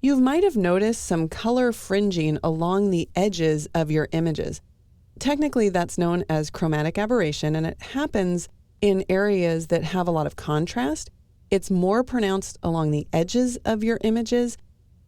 You might have noticed some color fringing along the edges of your images. Technically, that's known as chromatic aberration, and it happens in areas that have a lot of contrast. It's more pronounced along the edges of your images,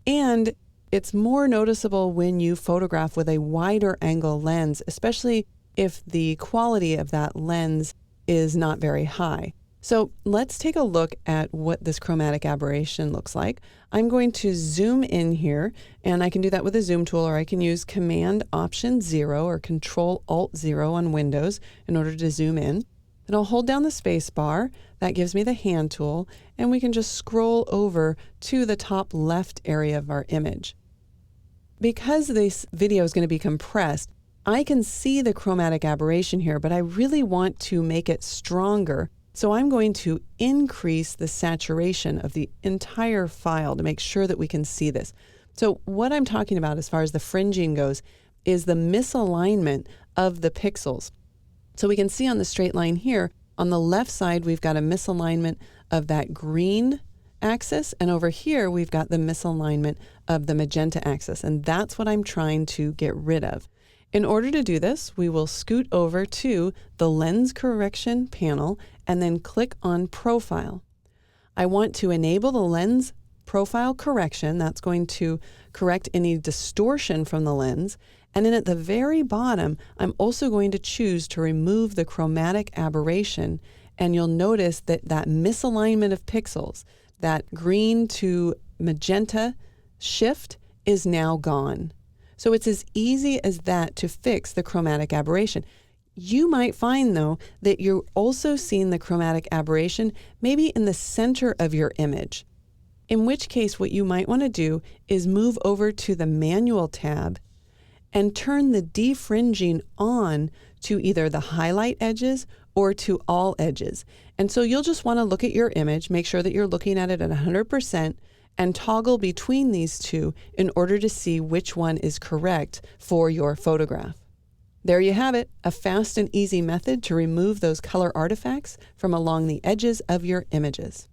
and it's more noticeable when you photograph with a wider angle lens, especially if the quality of that lens is not very high. So let's take a look at what this chromatic aberration looks like. I'm going to zoom in here, and I can do that with a zoom tool, or I can use Command-Option-0 or Control-Alt-0 on Windows in order to zoom in. Then I'll hold down the space bar. That gives me the hand tool, and we can just scroll over to the top left area of our image. Because this video is going to be compressed, I can see the chromatic aberration here, but I really want to make it stronger. So I'm going to increase the saturation of the entire file to make sure that we can see this. So what I'm talking about as far as the fringing goes is the misalignment of the pixels. So we can see on the straight line here, on the left side, we've got a misalignment of that green axis, and over here, we've got the misalignment of the magenta axis, and that's what I'm trying to get rid of. In order to do this, we will scoot over to the Lens Correction panel and then click on Profile. I want to enable the Lens Profile Correction. That's going to correct any distortion from the lens. And then at the very bottom, I'm also going to choose to remove the chromatic aberration. And you'll notice that that misalignment of pixels, that green to magenta shift, is now gone. So it's as easy as that to fix the chromatic aberration. You might find, though, that you're also seeing the chromatic aberration maybe in the center of your image, in which case what you might want to do is move over to the Manual tab and turn the defringing on to either the highlight edges or to all edges. And so you'll just want to look at your image, make sure that you're looking at it at 100%, and toggle between these two in order to see which one is correct for your photograph. There you have it, a fast and easy method to remove those color artifacts from along the edges of your images.